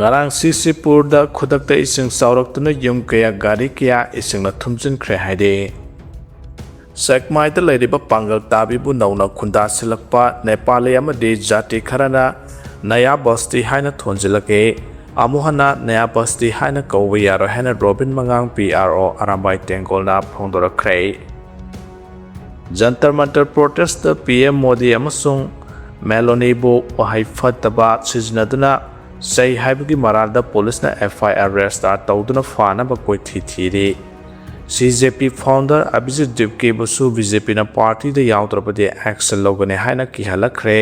ngarang Ccpur da khudakta ising sauroktuna yum kaya gari kaya ising na thumjin khre haide Sekmai ta leiriba pangal tabibu Nouna khunda silakpa Nepali amadi jati kharana naya basti haina thonjilake amuhana naya basti haina kawba yaro hena Robin mangang PRO arambai tengolna phongdora khre Jantar Mantar protest the PM Modi amasung Meloni bu wahai fataba siznaduna say haibagi marada police na FIR arrest tawduna fana ba koi thithiri CJP founder Abhijit Dipke busu BJP na party da yaudrapade action logane haina kihalakre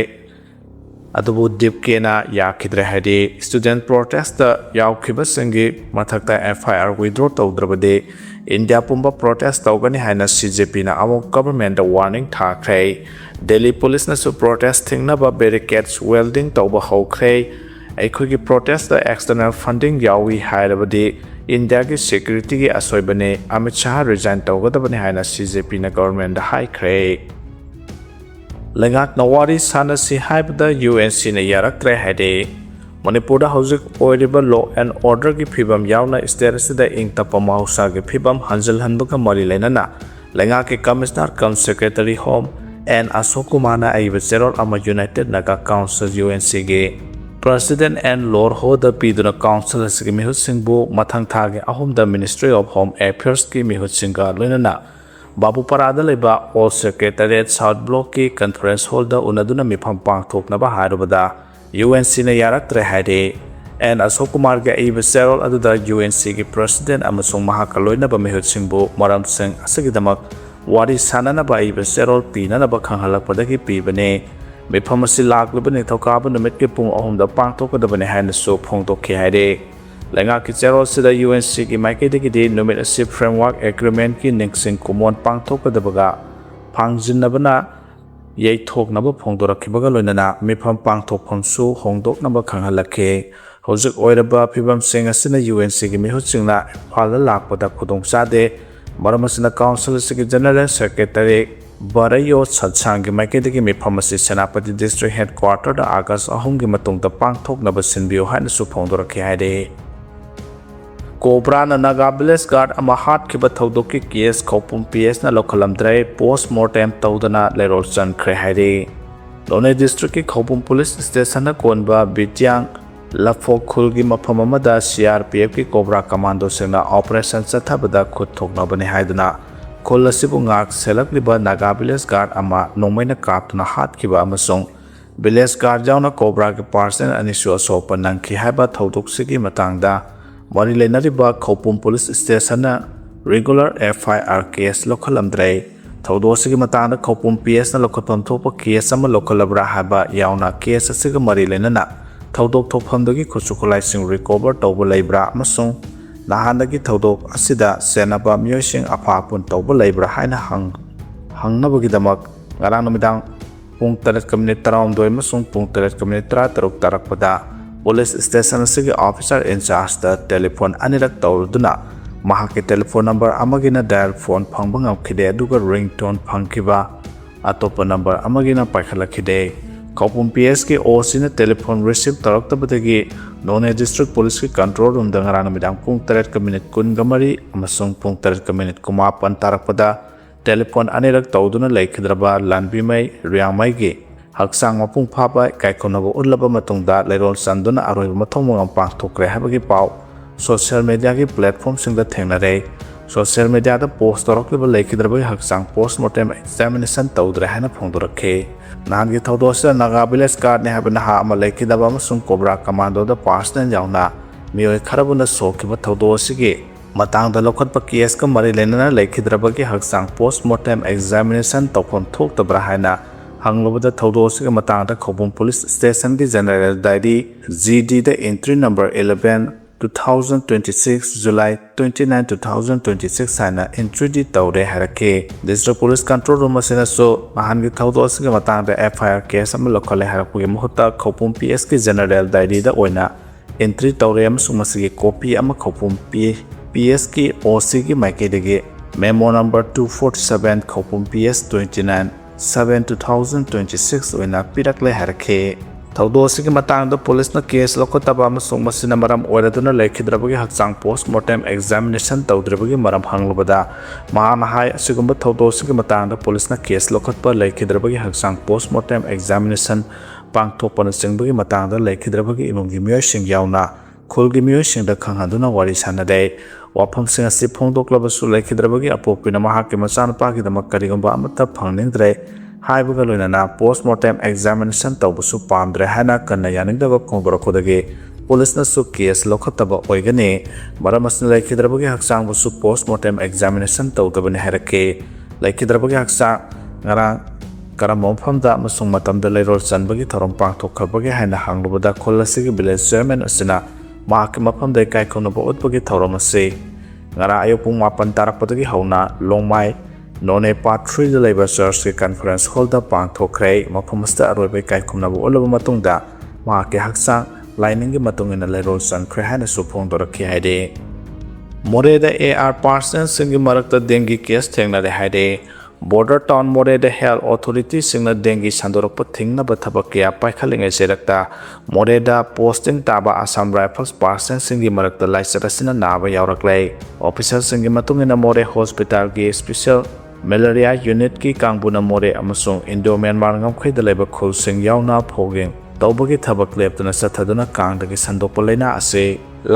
adubu Dipke na yakidre hadi student protest da yaukhiba singi mathakta FIR withdraw tawdrapade India pumba protest tawgani haina CJP na amok government da warning thakre Delhi police na su protesting na ba barricades welding tawba hokre aikogi protest da external funding yawi hairabadi India ki security ki asoibane Amit Shah resign tawgadabane haina CJP na government da haikre Lengat nawari sanasi haibada UNC na yaraktre hade Manipur da hojik oiriba law and order ki phibam yauna status da ingtapa mahausa ki phibam hanjal hanbaga mari lenana lenga ki commissioner cum secretary home and Asokumana aiba zero ama United Naga Council UNC ge President and Lord Hoda Piduna Council Sigi Mihut Singbu Mathang Thage Ahom the Ministry of Home Affairs ki Mihut Singa Lunana Babu Parada Leba All Secretariat South Block ki Conference Holder Unaduna Mipam Pang Tok Naba Harubada UNC na Yarak Trehade and Asokumar ga Iba Serol Aduda UNC ki President Amasong Mahakaloy na ba Mihut Singbu Maram Singh Asagidamak Wari Sanana ba Iba Serol Pina na ba Kanghalak Padaki Pibane Mipamasi laklubani thokaba numit ki pung ahum da pangthokadabani haina so phongtokhi haide lenga ki chero sida UNC ki maikede ki de numit asi framework agreement ki nengsing common pangthokadabaga phangjinnabana yeithoknaba phongdorakhibaga loinana mifam pangthokphamsu hongdoknaba khanghalakhe hojik oiraba phibam sing asina UNC ki mihutchingna phala lakpada khudong chade maramasina council sigi general secretary Barayo Satsangi Maikidiki Mipamasi Senapati District Headquarter da Agas Ahungi Matung da Pangtok na Basinbio Haina Supongdora Kihaide Cobra na Nagabiles Guard Amahat Kibataudoki Kies Kopum PS na Lokalamdre Post Mortem Taudana Lerol San Krehide Lone District ki Kopum Police Station na Konba Bityang Lafok Khulgi Mapamamada CRPF ki Cobra Commando Singna Operation Sathabada Kutok na Bani Haidana Kolasibu ngak selak liba Naga Village Guard ama nongmaina kaptuna hat kiba amasong Village Guard jauna Cobra ki parcel anisyo sopa nangki haiba thaudok sigi matangda mari lenariba Khopum Police Station na regular FIR case lokhalamdre thaudo sigi matangda Khopum PS na lokhatam thopa case ama lokhalabra haiba yauna case asiga mari lenana thaudok thophamdagi khusukulai sing recover tawba leibra amasong Nahandagi Todok Asida Senaba Musing Apapun Toba Labor Haina Hangnabagidamak Garanamidang Pungtaret Community Round Doimasung Pungtaret Community Taruk Tarakpada Police Station Sigi Officer in charge the telephone Anirak Tauduna Mahaki telephone number Amagina dial phone Pangbang Kide Duga ringtone Pankiba Atopa number Amagina Pakalakide Kopum PS ki OC telephone receive taraktabadagi Nouna District Police ki control room dangarana midang pung 3 minute kun gamari amasung pung 3 minute kumapan tarakpada telephone anirak tawduna laikhidraba lanbimai riamai gi haksang mapung phaba kaikonabo ulaba matungda leirol sanduna aroi mathomang pangthokre habagi pau social media ki platform singda thengnare social media da post tarakliba laikhidraba haksang postmortem examination tawdra hana phongdorakhe Nangi Taudosa Naga Village Guard ne habana ha ama laikidaba amasung Cobra Commando da Parstan yauna mioi kharabuna sokiba Taudosigi matangda lokhatpa case ka mari lenana laikhidrabagi haksang postmortem examination tawpham thoktabra haina hanglobada Taudosiga matangda Khopum Police Station ki General Diary GD the entry number 11 2026 July 29 2026 haina entry di tawre harake District Police Control Room asina so mahangi Taudosiga matangda FIR case ama lokhale harapugi muhutta Khopum PS ki General Diary da oina entry tawre amasung masigi copy ama Khopum PS ki OC ki maikidegi memo number 247 Khopum PS 29 7 2026 oina pirakle harake ꯊꯧꯗꯣꯛꯁꯤꯒꯤ ꯃꯇꯥꯡꯗ ꯄꯨꯂꯤꯁꯅ case ꯂꯧꯈꯠꯇꯕ ꯑꯃꯁꯨꯡ ꯃꯁꯤꯅ ꯃꯔꯝ ꯑꯣꯏꯔꯗꯨꯅ ꯂꯩꯈꯤꯗ꯭ꯔꯕꯒꯤ ꯍꯛꯆꯥꯡ ꯄꯣꯁꯠꯃꯣꯔꯇꯦꯝ examination ꯇꯧꯗ꯭ꯔꯤꯕꯒꯤ ꯃꯔꯝ ꯍꯪꯂꯨꯕꯗ ꯃꯍꯥꯛꯅ ꯍꯥꯏ ꯑꯁꯤꯒꯨꯝꯕ ꯊꯧꯗꯣꯛꯁꯤꯒꯤ ꯃꯇꯥꯡꯗ ꯄꯨꯂꯤꯁꯅ ꯀꯦꯁ ꯂꯧꯈꯠꯄ ꯂꯩꯈꯤꯗ꯭ꯔꯕꯒꯤ ꯍꯛꯆꯥꯡ ꯄꯣꯁꯠꯃꯣꯔꯇꯦꯝ ꯑꯦꯛꯖꯥꯃꯤꯅꯦꯁꯟ ꯄꯥꯡꯊꯣꯛꯄꯅꯆꯤꯡꯕꯒꯤ ꯃꯇꯥꯡꯗ ꯂꯩꯈꯤꯗ꯭ꯔꯕꯒꯤ ꯏꯃꯨꯡꯒꯤ ꯃꯤꯑꯣꯏꯁꯤꯡ ꯌꯥꯎꯅ ꯈꯨꯜꯒꯤ ꯃꯤꯑꯣꯏꯁꯤꯡꯗ ꯈꯪꯍꯟꯗꯨꯅ ꯋꯥꯔꯤ ꯁꯥꯟꯅꯔꯦ꯫ ꯋꯥꯐꯝꯁꯤꯡ ꯑꯁꯤ ꯐꯣꯡꯗꯣꯛꯂꯕꯁꯨ ꯂꯩꯈꯤꯗ꯭ꯔꯕꯒꯤ ꯑꯄꯣꯛꯄꯤꯅ ꯃꯍꯥꯛꯀꯤ ꯃꯆꯥꯅꯨꯄꯥꯒꯤꯗꯃꯛ ꯀꯔꯤꯒꯨꯝꯕ ꯑꯃꯠꯇ ꯐꯪꯅꯤꯡꯗ꯭ꯔꯦ ꯍꯥꯏꯕꯒ ꯂꯣꯏꯅꯅ ꯄꯣꯁꯠꯃꯣꯔꯇꯦꯝ ꯑꯦꯛꯖꯥꯃꯤꯅꯦꯁꯟ ꯇꯧꯕꯁꯨ ꯄꯥꯝꯗ꯭ꯔꯦ ꯍꯥꯏꯅ ꯀꯟꯅ ꯌꯥꯅꯤꯡꯗꯕ ꯐꯣꯡꯗꯣꯔꯛꯄꯗꯒꯤ ꯄꯨꯂꯤꯁꯅꯁꯨ ꯀꯦꯁ ꯂꯧꯈꯠꯇꯕ ꯑꯣꯏꯒꯅꯤ꯫ ꯃꯔꯝ ꯑꯁꯤꯅ ꯂꯩꯈꯤꯗ꯭ꯔꯕꯒꯤ ꯍꯛꯆꯥꯡꯕꯨꯁꯨ ꯄꯣꯁꯠꯃꯣꯔꯇꯦꯝ ꯑꯦꯛꯖꯥꯃꯤꯅꯦꯁꯟ ꯇꯧꯗꯕꯅꯤ ꯍꯥꯏꯔꯛꯈꯤ꯫ ꯂꯩꯈꯤꯗ꯭ꯔꯕꯒꯤ ꯍꯛꯆꯥꯡ ꯉꯔꯥꯡ ꯀꯔꯝꯕ ꯃꯐꯝꯗ ꯑꯃꯁꯨꯡ ꯃꯇꯝꯗ ꯂꯩꯔꯣꯜ ꯆꯟꯕꯒꯤ ꯊꯧꯔꯝ ꯄꯥꯡꯊꯣꯛꯈ꯭ꯔꯕꯒꯦ ꯍꯥꯏꯅ ꯍꯪꯂꯨꯕꯗ ꯈꯨꯜ ꯑꯁꯤꯒꯤ ꯚꯤꯂꯦꯖ ꯆꯤꯌꯔꯃꯦꯟ ꯑꯁꯤꯅ ꯃꯍꯥꯛꯀꯤ ꯃꯐꯝꯗ ꯏꯀꯥꯏꯈꯨꯝꯅꯕ ꯎꯠꯄꯒꯤ ꯊꯧꯔꯝ ꯑꯁꯤ ꯉꯔꯥꯡ ꯑꯌꯨꯛ ꯄꯨꯡ 7 ꯇꯥꯔꯛꯄꯗꯒꯤ ꯍꯧꯅ ꯂꯣꯡꯃꯥꯏ ꯅꯣꯅꯦ ꯄꯥꯔꯠ 3ꯗ ꯂꯩꯕ ꯆꯔꯆꯀꯤ ꯀꯟꯐꯔꯦꯟꯁ ꯍꯣꯜꯗ ꯄꯥꯡꯊꯣꯛꯈ꯭ꯔꯦ꯫ ꯃꯐꯝ ꯑꯁꯤꯗ ꯑꯔꯣꯏꯕ ꯏꯀꯥꯏꯈꯨꯝꯅꯕ ꯎꯠꯂꯕ ꯃꯇꯨꯡꯗ ꯃꯍꯥꯛꯀꯤ ꯍꯛꯆꯥꯡ ꯂꯥꯏꯅꯤꯡꯒꯤ ꯃꯇꯨꯡ ꯏꯟꯅ ꯂꯩꯔꯣꯜ ꯆꯟꯈ꯭ꯔꯦ ꯍꯥꯏꯅꯁꯨ ꯐꯣꯡꯗꯣꯔꯛꯈꯤ ꯍꯥꯏꯔꯤ꯫ ꯃꯣꯔꯦꯗ AR ꯄꯥꯔꯁꯟꯁꯤꯡꯒꯤ ꯃꯔꯛꯇ ꯗꯦꯡꯒꯤ ꯀꯦꯁ ꯊꯦꯡꯅꯔꯦ ꯍꯥꯏꯔꯤ꯫ ꯕꯣꯔꯗꯔ ꯇꯥꯎꯟ ꯃꯣꯔꯦꯗ ꯍꯦꯜꯊ ꯑꯣꯊꯣꯔꯤꯇꯤꯁꯤꯡꯅ ꯗꯦꯡꯒꯤ ꯁꯟꯗꯣꯔꯛꯄ ꯊꯤꯡꯅꯕ ꯊꯕꯛ ꯀꯌꯥ ꯄꯥꯏꯈꯠꯂꯤꯉꯩ ꯆꯩꯔꯛꯇ ꯃꯣꯔꯦꯗ ꯄꯣꯁꯇꯤꯡ ꯇꯥꯕ ꯑꯁꯥꯝ ꯔꯥꯏꯐꯜꯁ ꯄꯥꯔꯁꯟꯁꯤꯡꯒꯤ ꯃꯔꯛꯇ ꯂꯥꯏꯆꯠ ꯑꯁꯤꯅ ꯅꯥꯕ ꯌꯥꯎꯔꯛꯂꯦ꯫ ꯑꯣꯐꯤꯁꯥꯔꯁꯤꯡꯒꯤ ꯃꯇꯨꯡ ꯏꯟꯅ ꯃꯣꯔꯦ ꯍꯣꯁꯄꯤꯇꯥꯜꯒꯤ ꯁ꯭ꯄꯦꯁꯤꯑꯦꯜ ꯃꯦꯂꯦꯔꯤꯌꯥ ꯌꯨꯅꯤꯠꯀꯤ ꯀꯥꯡꯕꯨꯅ ꯃꯣꯔꯦ ꯑꯃꯁꯨꯡ ꯏꯟꯗꯣ ꯃ꯭ꯌꯥꯟꯃꯥꯔ ꯉꯝꯈꯩꯗ ꯂꯩꯕ ꯈꯨꯜꯁꯤꯡ ꯌꯥꯎꯅ ꯐꯣꯒꯤꯡ ꯇꯧꯕꯒꯤ ꯊꯕꯛ ꯂꯦꯞꯇꯨꯅ ꯆꯠꯊꯗꯨꯅ ꯀꯥꯡꯗꯒꯤ ꯁꯟꯗꯣꯛꯄ ꯂꯩꯅꯥ ꯑꯁꯤ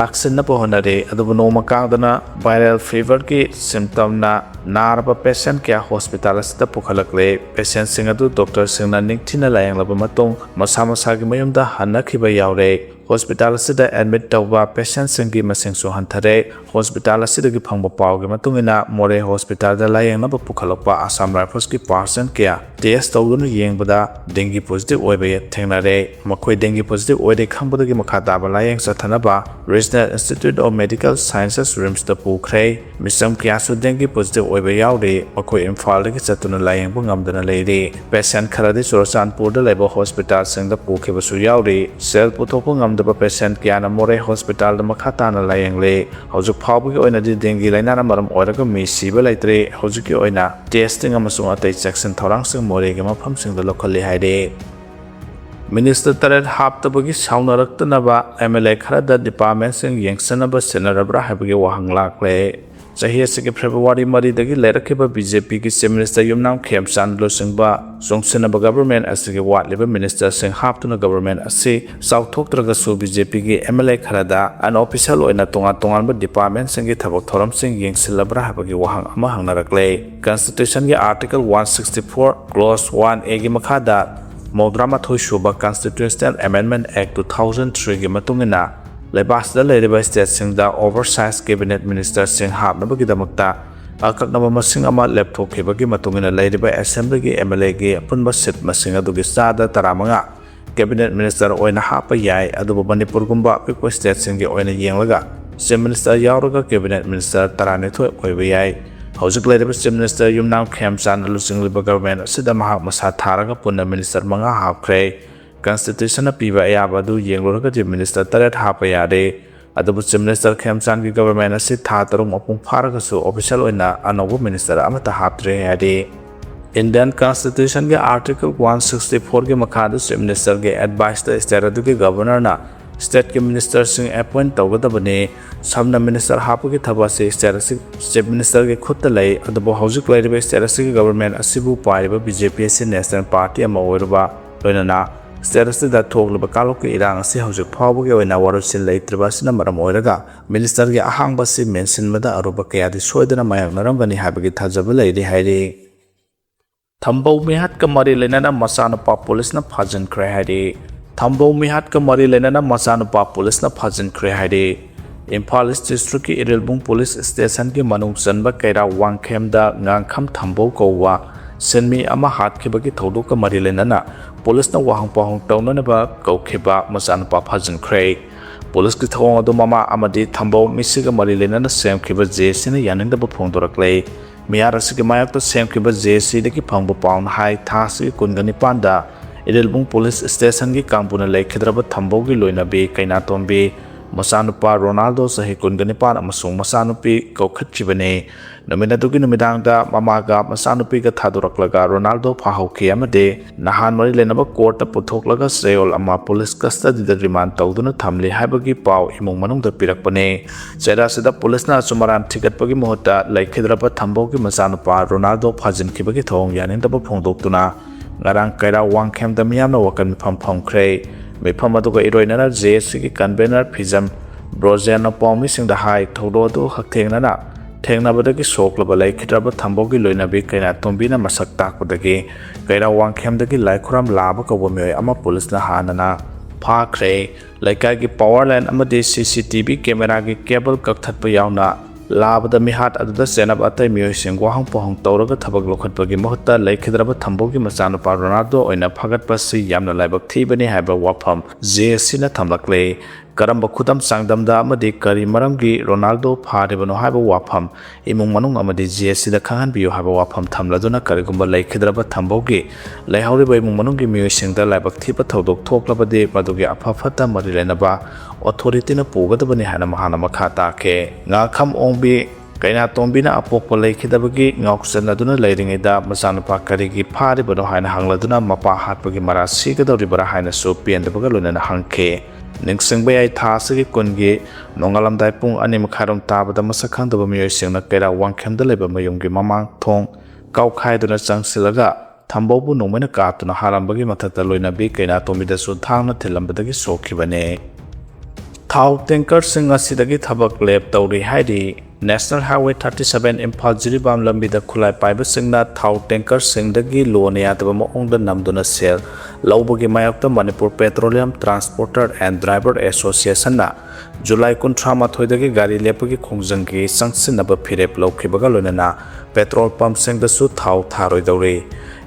ꯂꯥꯛꯁꯤꯟꯅꯕ ꯍꯣꯠꯅꯔꯤ꯫ ꯑꯗꯨꯕꯨ ꯅꯣꯡꯃ ꯀꯥꯡꯗꯅ ꯚꯥꯏꯔꯦꯜ ꯐꯤꯚꯔꯒꯤ ꯁꯤꯝꯇꯝꯅ ꯅꯥꯔꯕ ꯄꯦꯁꯦꯟꯠ ꯀꯌꯥ ꯍꯣꯁꯄꯤꯇꯥꯜ ꯑꯁꯤꯗ ꯄꯨꯈꯠꯂꯛꯂꯦ꯫ ꯄꯦꯁꯦꯟꯠꯁꯤꯡ ꯑꯗꯨ ꯗꯣꯛꯇꯔꯁꯤꯡꯅ ꯅꯤꯡꯊꯤꯅ ꯂꯥꯌꯦꯡꯂꯕ ꯃꯇꯨꯡ ꯃꯁꯥ ꯃꯁꯥꯒꯤ ꯃꯌꯨꯝꯗ ꯍꯟꯅꯈꯤꯕ ꯌꯥꯎꯔꯦ꯫ ꯍꯣꯁꯄꯤꯇꯥꯜ ꯑꯁꯤꯗ ꯑꯦꯗꯃꯤꯠ ꯇꯧꯕ ꯄꯦꯁꯦꯟꯠꯁꯤꯡꯒꯤ ꯃꯁꯤꯡꯁꯨ ꯍꯟꯊꯔꯦ꯫ ꯍꯣꯁꯄꯤꯇꯥꯜ ꯑꯁꯤꯗꯒꯤ ꯐꯪꯕ ꯄꯥꯎꯒꯤ ꯃꯇꯨꯡ ꯏꯟꯅ ꯃꯣꯔꯦ ꯍꯣꯁꯄꯤꯇꯥꯜꯗ ꯂꯥꯌꯦꯡꯅꯕ ꯄꯨꯈꯠꯂꯛꯄ ꯑꯁꯥꯝ ꯔꯥꯏꯐꯜꯁꯀꯤ ꯄꯥꯔꯁꯟ ꯀꯌꯥ ꯇꯦꯁꯠ ꯇꯧꯗꯨꯅ ꯌꯦꯡꯕꯗ ꯗꯦꯡꯒꯤ ꯄꯣꯖꯤꯇꯤꯚ ꯑꯣꯏꯕ ꯊꯦꯡꯅꯔꯦ꯫ ꯃꯈꯣꯏ ꯗꯦꯡꯒꯤ ꯄꯣꯖꯤꯇꯤꯚ ꯑꯣꯏꯔꯦ ꯈꯪꯕꯗꯒꯤ ꯃꯈꯥ ꯇꯥꯕ ꯂꯥꯌꯦꯡ ꯆꯠꯊꯅꯕ Regional Institute of Medical Sciences ꯔꯤꯝꯁꯇ ꯄꯨꯈ꯭ꯔꯦ꯫ ꯃꯤꯆꯝ ꯀꯌꯥꯁꯨ ꯗꯦꯡꯒꯤ ꯄꯣꯖꯤꯇꯤꯚ ꯑꯣꯏꯕ ꯌꯥꯎꯔꯤ꯫ ꯃꯈꯣꯏ ꯏꯝꯐꯥꯜꯗꯒꯤ ꯆꯠꯇꯨꯅ ꯂꯥꯌꯦꯡꯕ ꯉꯝꯗꯅ ꯂꯩꯔꯤ꯫ ꯄꯦꯁꯦꯟꯠ ꯈꯔꯗꯤ ꯆꯨꯔꯆꯥꯟꯄꯨꯔꯗ ꯂꯩꯕ ꯍꯣꯁꯄꯤꯇꯥꯜꯁꯤꯡꯗ ꯄꯨꯈꯤꯕꯁꯨ ꯌꯥꯎꯔꯤ꯫ ꯁꯦꯜ ꯄꯨꯊꯣꯛꯄ ꯉꯝꯗꯕ ꯄꯦꯁꯦꯟꯠ ꯀꯌꯥꯅ ꯃꯣꯔꯦ ꯍꯣꯁꯄꯤꯇꯥꯜꯗ ꯃꯈꯥ ꯇꯥꯅ ꯂꯥꯌꯦꯡꯂꯤ꯫ ꯍꯧꯖꯤꯛ ꯐꯥꯎꯕꯒꯤ ꯑꯣꯏꯅꯗꯤ ꯗꯦꯡꯒꯤ ꯂꯩꯅꯥꯅ ꯃꯔꯝ ꯑꯣꯏꯔꯒ ꯃꯤ ꯁꯤꯕ ꯂꯩꯇ꯭ꯔꯤ꯫ ꯍꯧꯖꯤꯛꯀꯤ ꯑꯣꯏꯅ ꯇꯦꯁꯇꯤꯡ ꯑꯃꯁꯨꯡ ꯑꯇꯩ ꯆꯦꯛꯁꯤꯟ ꯊꯧꯔꯥꯡꯁꯤꯡ ꯃꯣꯔꯦꯒꯤ ꯃꯐꯝꯁꯤꯡꯗ ꯂꯧꯈꯠꯂꯤ ꯍꯥꯏꯔꯤ꯫ ꯃꯤꯅꯤꯁꯇꯔ 9 ꯍꯥꯞꯇꯕꯒꯤ ꯁꯥꯎꯅꯔꯛꯇꯅꯕ MLA ꯈꯔꯗ ꯗꯤꯄꯥꯔꯠꯃꯦꯟꯠꯁꯤꯡ ꯌꯦꯡꯁꯤꯟꯅꯕ ꯁꯤꯟꯅꯔꯕ꯭ꯔꯥ ꯍꯥꯏꯕꯒꯤ ꯋꯥꯍꯪ ꯂꯥꯛꯂꯦ꯫ ꯆꯍꯤ ꯑꯁꯤꯒꯤ ꯐꯦꯕ꯭ꯔꯨꯋꯥꯔꯤ 2ꯗꯒꯤ ꯂꯩꯔꯛꯈꯤꯕ BJPꯒꯤ ꯆꯤꯐ ꯃꯤꯅꯤꯁꯇꯔ ꯌꯨꯝꯅꯥꯝ ꯈꯦꯝꯆꯥꯟꯗ ꯂꯨꯆꯤꯡꯕ ꯆꯨꯡꯁꯤꯟꯅꯕ ꯒꯚꯔꯟꯃꯦꯟꯠ ꯑꯁꯤꯒꯤ ꯋꯥꯠꯂꯤꯕ ꯃꯤꯅꯤꯁꯇꯔꯁꯤꯡ ꯍꯥꯞꯇꯨꯅ ꯒꯚꯔꯟꯃꯦꯟꯠ ꯑꯁꯤ ꯆꯥꯎꯊꯣꯛꯇ꯭ꯔꯒꯁꯨ BJPꯒꯤ MLA ꯈꯔꯗ ꯑꯟꯑꯣꯐꯤꯁꯤꯌꯦꯜ ꯑꯣꯏꯅ ꯇꯣꯉꯥꯟ ꯇꯣꯉꯥꯟꯕ ꯗꯤꯄꯥꯔꯠꯃꯦꯟꯠꯁꯤꯡꯒꯤ ꯊꯕꯛ ꯊꯧꯔꯝꯁꯤꯡ ꯌꯦꯡꯁꯤꯜꯂꯕ꯭ꯔꯥ ꯍꯥꯏꯕꯒꯤ ꯋꯥꯍꯪ ꯑꯃ ꯍꯪꯅꯔꯛꯂꯦ꯫ ꯀꯟꯁꯇꯤꯇ꯭ꯌꯨꯁꯟꯒꯤ ꯑꯥꯔꯇꯤꯀꯜ 164 ꯀ꯭ꯂꯣꯖ 1A ꯒꯤ ꯃꯈꯥꯗ 92 ꯁꯨꯕ ꯀꯟꯁꯇꯤꯇ꯭ꯌꯨꯁꯅꯦꯜ ꯑꯦꯃꯦꯟꯗꯃꯦꯟꯠ ꯑꯦꯛ 2003ꯒꯤ ꯃꯇꯨꯡ ꯏꯟꯅ ꯂꯩꯕꯥꯛꯁꯤꯗ ꯂꯩꯔꯤꯕ ꯁ꯭ꯇꯦꯠꯁꯤꯡꯗ ꯑꯣꯚꯔꯁꯥꯏꯖ ꯀꯦꯕꯤꯅꯦꯠ ꯃꯤꯅꯤꯁꯇꯔꯁꯤꯡ ꯍꯥꯞꯅꯕꯒꯤꯗꯃꯛꯇ ꯑꯀꯛꯅꯕ ꯃꯁꯤꯡ ꯑꯃ ꯂꯦꯞꯊꯣꯛꯈꯤꯕꯒꯤ ꯃꯇꯨꯡ ꯏꯟꯅ ꯂꯩꯔꯤꯕ ꯑꯦꯁꯦꯝꯕ꯭ꯂꯤꯒꯤ MLAꯒꯤ ꯑꯄꯨꯟꯕ ꯁꯤꯠ ꯃꯁꯤꯡ ꯑꯗꯨꯒꯤ ꯆꯥꯗ 15 ꯀꯦꯕꯤꯅꯦꯠ ꯃꯤꯅꯤꯁꯇꯔ ꯑꯣꯏꯅ ꯍꯥꯞꯄ ꯌꯥꯏ꯫ ꯑꯗꯨꯕꯨ ꯃꯅꯤꯄꯨꯔꯒꯨꯝꯕ ꯑꯄꯤꯛꯄ ꯁ꯭ꯇꯦꯠꯁꯤꯡꯒꯤ ꯑꯣꯏꯅ ꯌꯦꯡꯂꯒ ꯆꯤꯐ ꯃꯤꯅꯤꯁꯇꯔ ꯌꯥꯎꯔꯒ ꯀꯦꯕꯤꯅꯦꯠ ꯃꯤꯅꯤꯁꯇꯔ 12 ꯑꯣꯏꯕ ꯌꯥꯏ꯫ ꯍꯧꯖꯤꯛ ꯂꯩꯔꯤꯕ ꯆꯤꯐ ꯃꯤꯅꯤꯁꯇꯔ ꯌꯨꯝꯅꯥꯝ ꯈꯦꯝꯆꯥꯟꯗ ꯂꯨꯆꯤꯡꯂꯤꯕ ꯒꯚꯔꯟꯃꯦꯟꯠ ꯑꯁꯤꯗ ꯃꯍꯥꯛ ꯃꯁꯥ ꯊꯥꯔꯒ ꯄꯨꯟꯅ ꯃꯤꯅꯤꯁꯇꯔ 5 ꯍꯥꯞꯈ꯭ꯔꯦ꯫ ꯀꯟꯁꯇꯤꯇ꯭ꯌꯨꯁꯟꯅ ꯄꯤꯕ ꯑꯌꯥꯕ ꯑꯗꯨ ꯌꯦꯡꯂꯨꯔꯒꯗꯤ ꯃꯤꯅꯤꯁꯇꯔ 13 ꯍꯥꯞꯄ ꯌꯥꯔꯦ꯫ ꯑꯗꯨꯕꯨ ꯆꯤꯐ ꯃꯤꯅꯤꯁꯇꯔ ꯈꯦꯝꯆꯥꯟꯗꯒꯤ ꯒꯚꯔꯟꯃꯦꯟꯠ ꯑꯁꯤ ꯊꯥ 3 ꯃꯄꯨꯡ ꯐꯥꯔꯒꯁꯨ ꯑꯣꯐꯤꯁꯤꯌꯦꯜ ꯑꯣꯏꯅ ꯑꯅꯧꯕ ꯃꯤꯅꯤꯁꯇꯔ ꯑꯃꯠꯇ ꯍꯥꯞꯇ꯭ꯔꯤ ꯍꯥꯏꯔꯤ꯫ ꯏꯟꯗꯤꯌꯟ ꯀꯟꯁꯇꯤꯇ꯭ꯌꯨꯁꯟꯒꯤ ꯑꯥꯔꯇꯤꯀꯜ 164ꯒꯤ ꯃꯈꯥꯗ ꯆꯤꯐ ꯃꯤꯅꯤꯁꯇꯔꯒꯤ ꯑꯦꯗꯚꯥꯏꯁꯇ ꯁ꯭ꯇꯦꯠ ꯑꯗꯨꯒꯤ ꯒꯚꯔꯅꯔꯅ ꯁ꯭ꯇꯦꯠꯀꯤ ꯃꯤꯅꯤꯁꯇꯔꯁꯤꯡ ꯑꯦꯄꯣꯏꯟꯠ ꯇꯧꯒꯗꯕꯅꯤ꯫ ꯁꯝꯅ ꯃꯤꯅꯤꯁꯇꯔ ꯍꯥꯞꯄꯒꯤ ꯊꯕꯛ ꯑꯁꯤ ꯁ꯭ꯇꯦꯠ ꯑꯁꯤ ꯆꯤꯐ ꯃꯤꯅꯤꯁꯇꯔꯒꯤ ꯈꯨꯠꯇ ꯂꯩ꯫ ꯑꯗꯨꯕꯨ ꯍꯧꯖꯤꯛ ꯂꯩꯔꯤꯕ ꯁ꯭ꯇꯦꯠ ꯑꯁꯤꯒꯤ ꯒꯚꯔꯟꯃꯦꯟꯠ ꯑꯁꯤꯕꯨ ꯄꯥꯏꯔꯤꯕ BJP ꯑꯁꯤ ꯅꯦꯁꯅꯦꯜ ꯄꯥꯔꯇꯤ ꯑꯃ ꯑꯣꯏꯔꯨꯕ ꯂꯣꯏꯅꯅ ꯁ꯭ꯇꯦꯠ ꯑꯁꯤꯗ ꯊꯣꯛꯂꯤꯕ ꯀꯥꯡꯂꯨꯞꯀꯤ ꯏꯔꯥꯡ ꯑꯁꯤ ꯍꯧꯖꯤꯛ ꯐꯥꯎꯕꯒꯤ ꯑꯣꯏꯅ ꯋꯥꯔꯣꯏꯁꯤꯟ ꯂꯩꯇ꯭ꯔꯤꯕ ꯑꯁꯤꯅ ꯃꯔꯝ ꯑꯣꯏꯔꯒ ꯃꯤꯅꯤꯁꯇꯔꯒꯤ ꯑꯍꯥꯡꯕ ꯑꯁꯤ ꯃꯦꯟꯁꯤꯟꯕꯗ ꯑꯔꯨꯕ ꯀꯌꯥꯗꯤ ꯁꯣꯏꯗꯅ ꯃꯥꯌꯣꯛꯅꯔꯝꯒꯅꯤ ꯍꯥꯏꯕꯒꯤ ꯊꯥꯖꯕ ꯂꯩꯔꯤ ꯍꯥꯏꯔꯤ꯫ ꯊꯝꯕꯧ ꯃꯤꯍꯥꯠꯀ ꯃꯔꯤ ꯂꯩꯅꯅ ꯃꯆꯥꯅꯨꯄꯥ ꯄꯨꯂꯤꯁꯅ ꯐꯥꯖꯤꯟꯈ꯭ꯔꯦ ꯍꯥꯏꯔꯤ꯫ ꯊꯝꯕꯧ ꯃꯤꯍꯥꯠꯀ ꯃꯔꯤ ꯂꯩꯅꯅ ꯃꯆꯥꯅꯨꯄꯥ ꯄꯨꯂꯤꯁꯅ ꯐꯥꯖꯤꯟꯈ꯭ꯔꯦ ꯍꯥꯏꯔꯤ꯫ ꯏꯝꯐꯥꯜ ꯏꯁꯠ ꯗꯤꯁꯇ꯭ꯔꯤꯛꯀꯤ ꯏꯔꯤꯜꯕꯨꯡ ꯄꯨꯂꯤꯁ ꯁ꯭ꯇꯦꯁꯟꯒꯤ ꯃꯅꯨꯡ ꯆꯟꯕ ꯀꯩꯔꯥꯎ ꯋꯥꯡꯈꯦꯝꯗ ꯉꯥꯡꯈꯝ ꯊꯝꯕꯧ ꯀꯧꯕ ꯁꯤꯟꯃꯤ ꯑꯃ ꯍꯥꯠꯈꯤꯕꯒꯤ ꯊꯧꯗꯣꯛꯀ ꯃꯔꯤ ꯂꯩꯅꯅ ꯄꯨꯂꯤꯁꯅ ꯋꯥꯍꯪ ꯄꯥꯎꯍꯪ ꯇꯧꯅꯅꯕ ꯀꯧꯈꯤꯕ ꯃꯆꯥꯅꯨꯄꯥ ꯐꯥꯖꯤꯟꯈ꯭ꯔꯦ꯫ ꯄꯨꯂꯤꯁꯀꯤ ꯊꯧꯑꯣꯡ ꯑꯗꯨ ꯃꯃꯥ ꯑꯃꯗꯤ ꯊꯝꯕꯧ ꯃꯤꯁꯤꯒ ꯃꯔꯤ ꯂꯩꯅꯅ ꯁꯦꯝꯈꯤꯕ JCꯅ ꯌꯥꯅꯤꯡꯗꯕ ꯐꯣꯡꯗꯣꯔꯛꯂꯦ꯫ ꯃꯤꯌꯥꯔ ꯑꯁꯤꯒꯤ ꯃꯥꯌꯣꯛꯇ ꯁꯦꯝꯈꯤꯕ JCꯗꯒꯤ ꯐꯪꯕ ꯄꯥꯎꯅ ꯍꯥꯏ ꯊꯥ ꯑꯁꯤꯒꯤ 29ꯗ ꯏꯔꯤꯜꯕꯨꯡ ꯄꯨꯂꯤꯁ ꯁ꯭ꯇꯦꯁꯟꯒꯤ ꯀꯥꯡꯕꯨꯅ ꯂꯩꯈꯤꯗ꯭ꯔꯕ ꯊꯝꯕꯧꯒꯤ ꯂꯣꯏꯅꯕꯤ ꯀꯩꯅꯥꯇꯣꯝꯕꯤ masanupa Ronaldo sahi kunganipan amasung masanupi kaukhatchibane nominatugi numidangda mamaga masanupi ga thaduraklaga Ronaldo phahauki amade nahan mari lenaba court puthoklaga seol ama police custody da remand tawduna thamli haibagi paw imung manungda pirakpane chera sida police na sumaran thigatpagi mohota laikhidraba thambogi masanupa Ronaldo phajinkhibagi thong yanindaba phongdoktuna ngarang kaira wangkhem da miyamna wakan phomkhre mifam aduga iroinana JSC ki convener Phijam Brojana Pomi sing da hai thodo do hakthengna thengnabadagi soklaba laikhidraba thambogi loinabi kaina tombina masak takpodagi kaira wangkhem laikhuram laba kawamioi ama police na hanana phakre laikagi power line amadi CCTV camera gi cable kakthatpa yauna labada mihat aduda senab atai mioi sing wahang pohong tawraga thabak lokhatpagi mohta laikhidraba thambogi machanupa Ronaldo oina phagatpa si yamna laibak thibani haiba wafam JSC na thamlakle karamba khudam sangdamda amadi kari maramgi Ronaldo pharibano haiba wafam imung manung amadi JSC da khangan biyo haiba wafam thamladuna karigumba laikhidraba thambogi laihawriba imung manunggi mioi singda laibak thiba thodok thoklabadi madugi aphafata mari lenaba authority na pugadabani hana mahana makha take nga kham ongbi kaina tombina apokpa laikhidabagi ngauksanaduna leiringaida masanupa karigi pharibano haina hangladuna mapa hatpagi mara sigadawribara haina su piendabaga loinana hangke ningsingbayai thasagi kungi nongalamdai pung ani makharom tabada masakhandaba miyoi singna kaira wangkhamda leba mayumgi mamang thong kaukhaiduna changsilaga thambobu nongmaina kaptuna harambagi mathakta loinabi kaina tombida su thangna thilambadagi sokhibane thau tanker sing asidagi thabak lep tawri haidi National Highway 37 Imphal Jiribam lambida khulai paiba singna thau tanker singdagi loan yataba maongda namduna sel laubagi mayakta Manipur Petroleum Transporter and Driver Association na July 13 dagi gari lepagi khongjanggi sangsinaba phirep laukhibaga loinana petrol pump singdasu thau tharoi dawri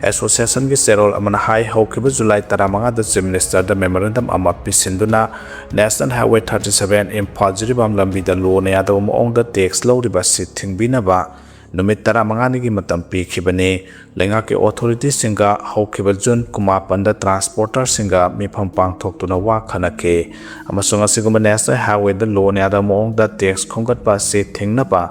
Association gi serol amana hai haukiba July 15 da Chief Minister da memorandum ama pisinduna National Highway 37 Imphal Jiribam lambida loan yataba maongda tax lawriba sit thingbinaba numit 15 gi matam pikhibane lenga ke authority singa haukiba June kumapanda transporter singa mifam pangthoktuna wa khanake amasung asiguma National Highway da loan yada maongda tax khongatpa sit thingnaba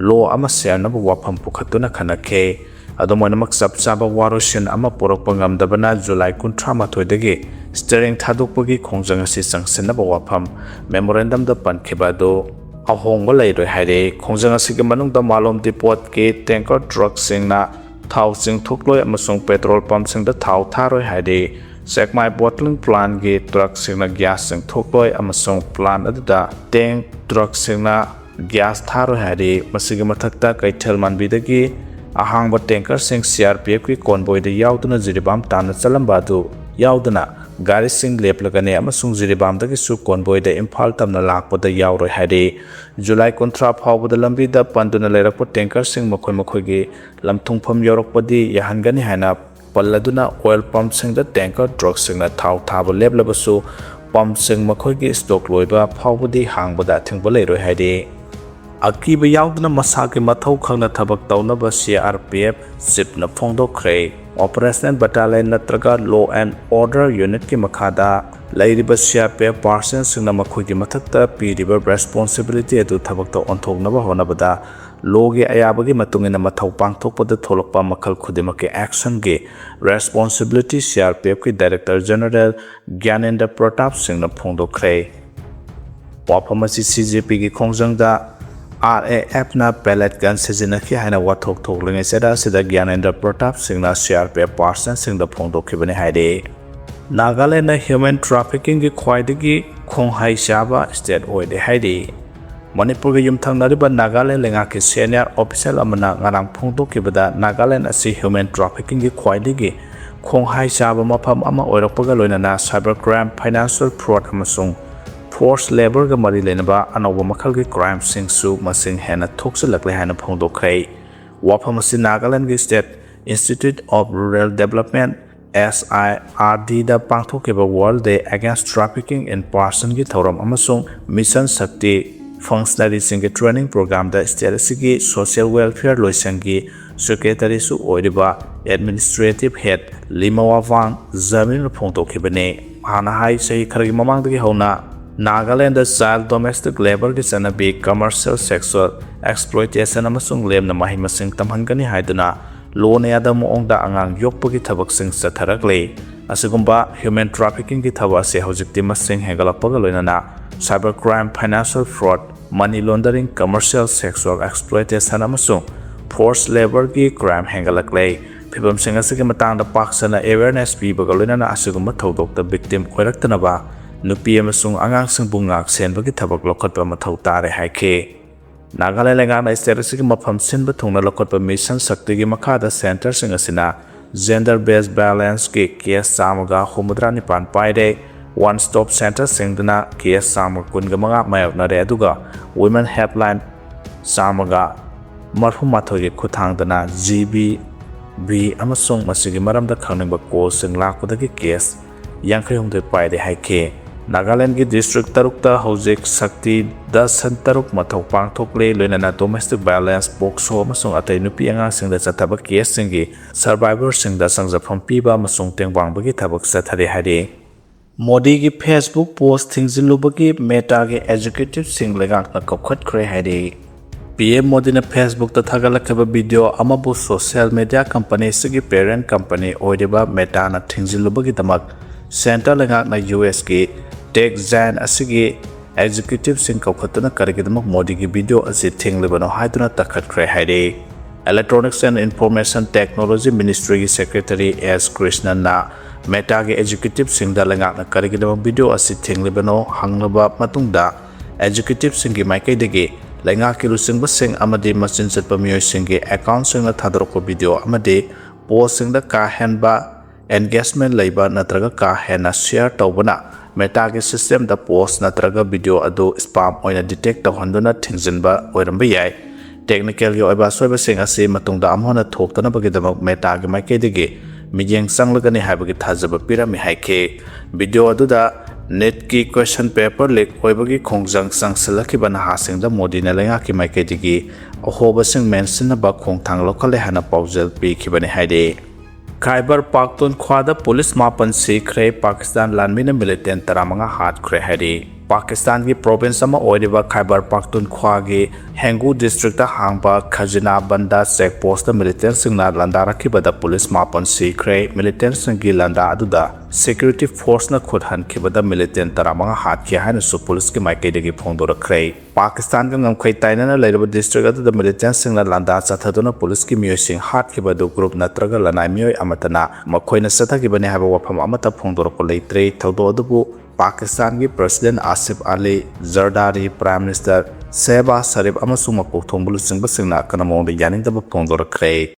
law ama sernaba wafam pukhatuna khanake adomoinamak sapchaba waroshin ama porokpa ngamdabana July 13 dagi steering thadokpagi khongjang asi changsinaba wafam memorandum da pankhibado ahongba leiroi haire khongjang asigi manungda malom depot ke tanker truck singna thau sing thokloi amasung petrol pump singda thau tharoi haire sekmai bottling plant ge truck singna gas sing thokloi amasung plant aduda tank truck singna gas tharoi haire masigi mathakta kaithal manbidagi ahangba tanker sing CRPF ki convoy da yauduna Jiribam tana chalamba adu yauduna gari sing leplagane amasung Jiribam dagi su convoy da Imphal tamna lakpada yauroi haire July 13 phawbada lambi da panduna leirakpa tanker sing makhoi gi lamthungpham yorokpadi yahangani haina palladuna oil pump sing da tanker truck sing na thau thaba leblabasu pump sing makhoi gi stock loiba phawbadi hangbada thingba leiroi haire akiba yauduna masaki mathau khangna thabak tawnaba CRPF sipna phongdokhre operational battalion natraga law and order unit ki makhada lairiba CRPF person singna makhogi mathakta piriba responsibility adu thabakta onthoknaba honabada logi ayabagi matungina mathau pangthokpada tholokpa makhal khudimake action ge responsibility CRPF ki director general Gyanendra Pratap singna phongdokhre waphamasi CJP ki khongjangda RAF na pellet gun sizinaki haina wathok thoklingai seda sida Gyanendra Pratap singna CRPF person singda phongdokhibani haide Nagaland na human trafficking gi khwaidagi khonghai shaba state oide haide Manipur gi yumthangnariba Nagaland lenga ki senior official amana ngarang phongdokhibada Nagaland asi human trafficking gi khwaidagi khonghai shaba mafam ama oirakpaga loinana cybercrime financial fraud amasung forced labor ga mari lenaba anoba makhal gi crime singsu masing hena thoksalakle hana phongdokhre wafam asi Nagaland gi state Institute of Rural Development SIRD da pangthokeba World Day Against Trafficking in Person gi thoram amasung Mission Shakti functionary singe training program da state social welfare loisangi secretary su oiriba administrative head Limawawang Zamin phongdokhibane hana hai sei khargi mamang dagi hona Nagaland child domestic labor ki chanabi commercial sexual exploitation amasung lemna mahi masing tamhangani haiduna loan yada moongda angang yokpagi thabak sing satharakle asigumba human trafficking ki thawa se hojikti masing hegalakpaga loinana cybercrime financial fraud money laundering commercial sexual exploitation amasung forced labor ki crime hengalakle phibam sing asigi matangda paksana awareness pibaga loinana asigumba thodokta victim oiraktanaba nupi amasung angang sing bungak senbagi thabak lokhatpa mathau tare haike Nagaland lenga state asigi mafam sinba thungna lokhatpa mission shakti gi makhada center sing asina gender based balance ki case samaga humudra nipan paide one stop center singdana case samaga kunga manga mayakna re aduga women helpline samaga marhum mathogi khuthangdana GB amasung masigi maramda khaningba call sing lakpadagi case yankhai hongde paide haike Nagaland ki district tarukta hojik sakti dasan taruk mathau pangthokle loinana domestic violence bokso amasung atai nupi anga singda chathaba case singi survivor singda sangjapam piba amasung tengwangbagi thabak sathare hare Modi ki Facebook post thingzilubagi Meta ki executive sing legak na kopkhat khre hare PM Modi na Facebook ta thagalakaba video amabu social media company sigi parent company oideba Meta na thingzilubagi damak center legak na US ki Tech Giant asigi executive sing kaukhatuna karigidamak Modi ki video asi thinglibano haiduna takhat khre haide Electronics and Information Technology Ministry ki Secretary S Krishnan na Meta ki executive sing da lengak na karigidamak video asi thinglibano hanglaba matungda executive sing ki maikai degi lengak ki lusingba sing amadi machin chatpa miyoi sing ki account sing na thadrokko video amadi post sing da ka henba engagement leiba natraga ka hena share tawbana Meta ki system da post natraga video adu spam oina detect tawhanduna thingzinba oiramba yai technical yo oiba soiba sing ase matungda amhona thoktana bagidamak Meta ki maike degi mijeng sanglagani haibagi thajaba pirami haike video adu da net ki question paper leak oibagi khongjang sangsalaki bana hasingda Modi na lenga ki maike degi ahoba sing mention ba khongthang lokale hana paujal pi khibani haide Khyber Pakhtunkhwa da police mapan sikre Pakistan landmina militant taramanga hat khre hari Pakistan ki province ama oiriba Khyber Pakhtunkhwa gi Hengu district ta hangba Khajina Banda check post da militant singna landara ki bada police mapan sikre militant singi landa aduda security force na khudhan ki bada militant taramanga hat ki haina su police ki maike degi phongdora khre Pakistan ka ngamkhai taina na leiraba district adu da militant singna landa chathaduna police ki miyoi sing hat ki badu group natraga lanai miyoi amatana makhoina satha ki bani haba wafam amata phongdora ko leitre thodo adubu Pakistan ki President Asif Ali Zardari Prime Minister Shehbaz Sharif amasung makok thongbulu singba singna kana mongda yaning daba phongdora khre